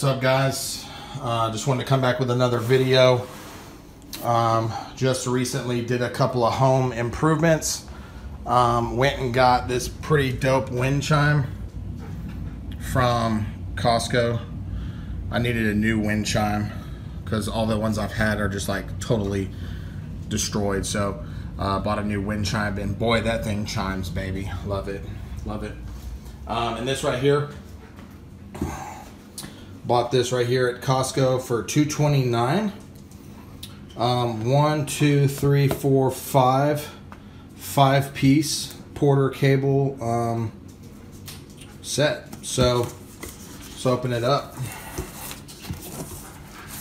What's up, guys? Just wanted to come back with another video. Just recently did a couple of home improvements. Went and got this pretty dope wind chime from Costco. I needed a new wind chime because all the ones I've had are just like totally destroyed. So bought a new wind chime, and boy, that thing chimes, baby. Love it, love it. And this right here, bought this right here at Costco for $2.29. 1, 2, 3, 4, 5-piece Porter cable set. So let's open it up.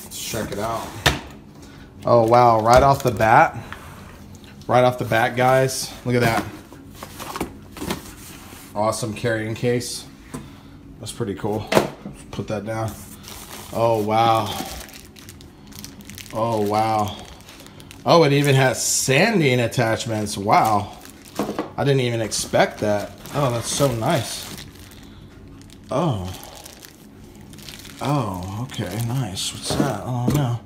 Let's check it out. Oh wow! Right off the bat, guys. Look at that. Awesome carrying case. That's pretty cool. Put that down. Oh wow. Oh wow. Oh, it even has sanding attachments. Wow. I didn't even expect that. Oh, that's so nice. Oh. Oh, okay, nice. What's that? Oh no.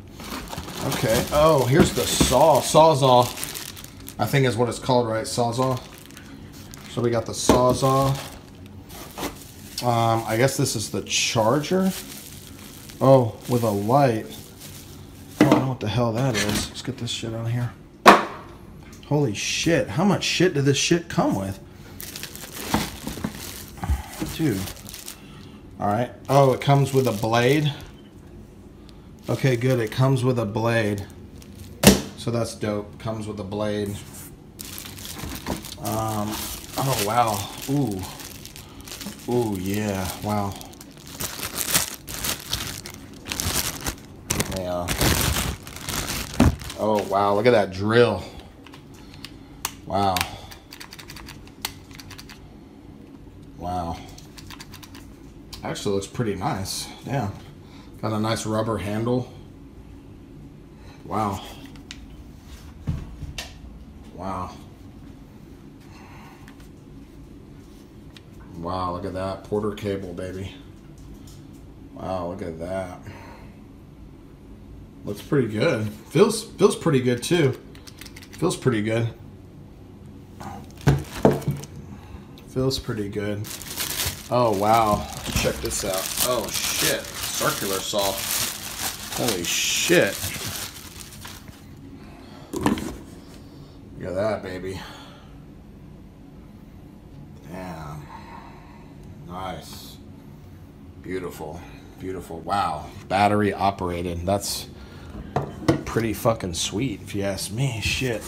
Okay. Oh, here's the Sawzall. I think is what it's called, right? Sawzall. So we got the Sawzall. I guess this is the charger. Oh, with a light. I don't know what the hell that is. Let's get this shit out of here. Holy shit. How much shit did this shit come with? Dude. Alright. Oh, it comes with a blade. Okay, good. It comes with a blade. So that's dope. Comes with a blade. Oh, wow. Ooh. Ooh, yeah. Wow. Yeah. Oh, wow. Look at that drill. Wow. Wow. Actually looks pretty nice. Yeah. Got a nice rubber handle. Wow. Wow. Wow, look at that. Porter cable, baby. Wow, look at that. Looks pretty good. Feels pretty good too. Feels pretty good. Feels pretty good. Oh wow. Check this out. Oh shit. Circular saw. Holy shit. Look at that, baby. Damn. Nice. Beautiful. Beautiful. Wow. Battery operated. That's pretty fucking sweet, if you ask me. Shit.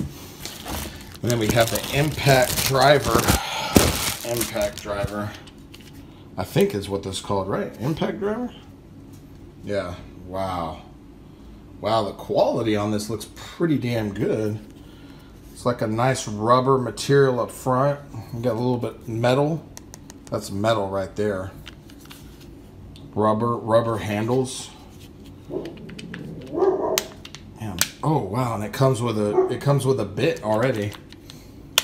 And then we have the impact driver. Impact driver. I think is what this is called, right? Impact driver? Yeah. Wow. Wow, the quality on this looks pretty damn good. It's like a nice rubber material up front. You got a little bit metal. That's metal right there. Rubber handles. Damn. Oh wow, and it comes with a bit already.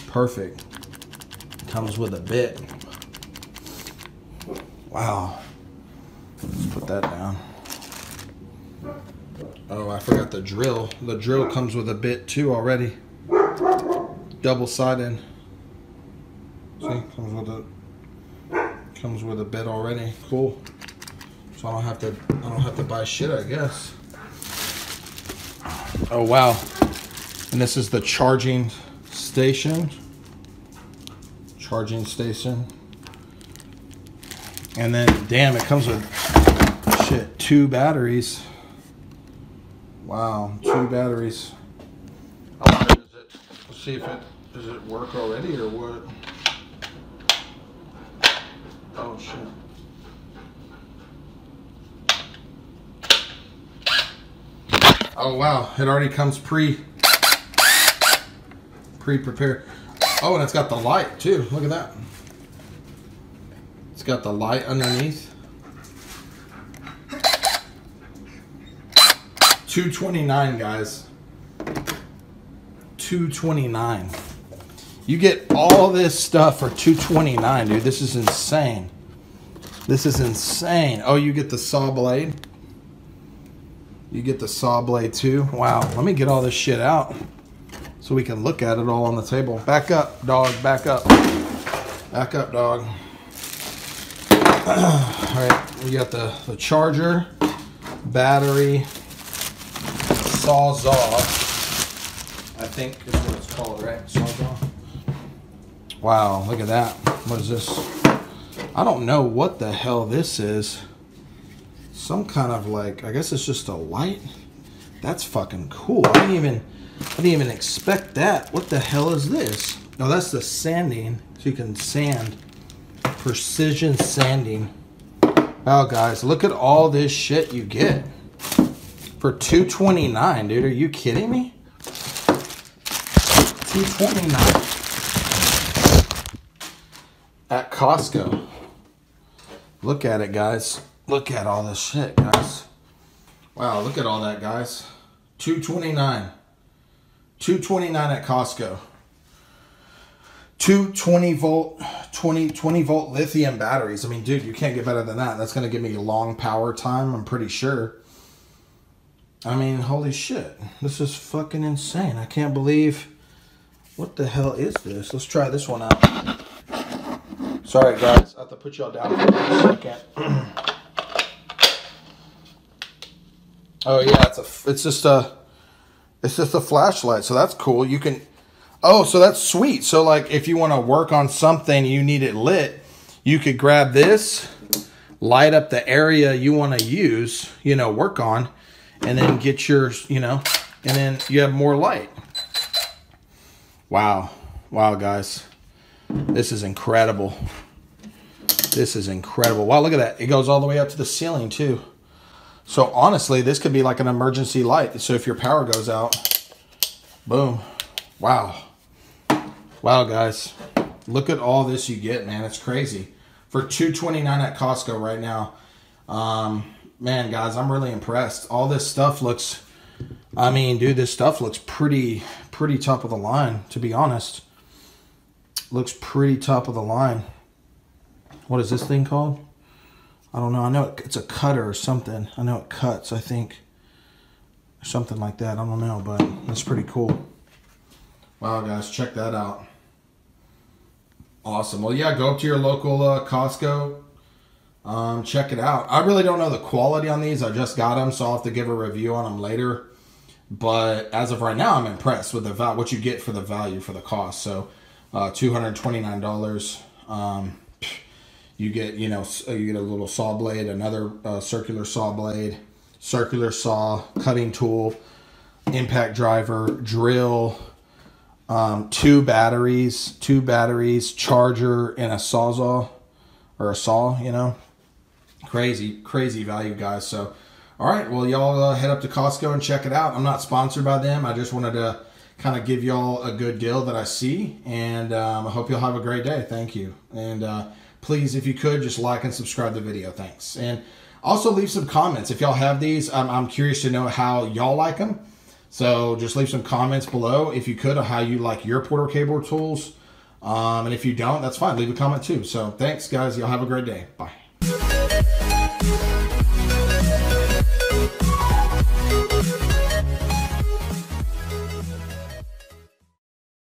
Perfect. It comes with a bit. Wow. Let's put that down. Oh, I forgot the drill. The drill comes with a bit too already. Double-sided. See, comes with a bit already. Cool. So I don't have to buy shit, I guess. Oh wow. And this is the charging station. Charging station. And then damn, it comes with shit, 2 Wow, 2 batteries. How much is it? Let's see if does it work already or what? Oh shit. Oh wow, it already comes pre-prepared. Oh, and it's got the light too. Look at that. It's got the light underneath. $2.29, guys. $2.29. You get all this stuff for $2.29, dude. This is insane. This is insane. Oh, you get the saw blade. You get the saw blade too. Wow. Let me get all this shit out so we can look at it all on the table. Back up, dog. Back up. Back up, dog. All right. We got the charger, battery, sawzall. I think is what it's called, right? Sawzall. Wow. Look at that. What is this? I don't know what the hell this is. Some kind of like, I guess it's just a light. That's fucking cool. I didn't even expect that. What the hell is this? Oh, that's the sanding. So you can sand. Precision sanding. Wow, guys, look at all this shit you get for $229, dude. Are you kidding me? $229 at Costco. Look at it, guys. Look at all this shit, guys. Wow, look at all that, guys. $229. $229 at Costco. Two 20 volt lithium batteries. I mean, dude, you can't get better than that. That's going to give me long power time, I'm pretty sure. I mean, holy shit. This is fucking insane. I can't believe... What the hell is this? Let's try this one out. Sorry, guys. I have to put y'all down for a second. Oh, yeah. It's just a flashlight. So that's cool. You can... Oh, so that's sweet. So, like, if you want to work on something, you need it lit, you could grab this, light up the area you want to use, you know, work on, and then get yours, you know, and then you have more light. Wow. Wow, guys. This is incredible. This is incredible. Wow, look at that. It goes all the way up to the ceiling, too. So, honestly, this could be like an emergency light. So, if your power goes out, boom. Wow. Wow, guys. Look at all this you get, man. It's crazy. For $229 at Costco right now. Man, guys, I'm really impressed. All this stuff looks... I mean, dude, this stuff looks pretty top of the line, to be honest. Looks pretty top of the line. What is this thing called? I don't know. I know it's a cutter or something. I know it cuts, I think. Something like that. I don't know, but it's pretty cool. Wow, guys, check that out. Awesome. Well, yeah, go up to your local Costco. Check it out. I really don't know the quality on these. I just got them, so I'll have to give a review on them later. But as of right now, I'm impressed with the what you get for the value for the cost. So, $229. You get, you know, you get a little saw blade, another circular saw blade, circular saw, cutting tool, impact driver, drill. Two batteries, charger, and a sawzall, or a saw, you know. Crazy value, guys. So, all right, well, y'all head up to Costco and check it out. I'm not sponsored by them. I just wanted to kind of give y'all a good deal that I see, and I hope y'all have a great day. Thank you. And please, if you could, just like and subscribe to the video. Thanks. And also leave some comments. If y'all have these, I'm curious to know how y'all like them. So just leave some comments below, if you could, on how you like your Porter cable tools. And if you don't, that's fine. Leave a comment too. So thanks, guys. Y'all have a great day. Bye.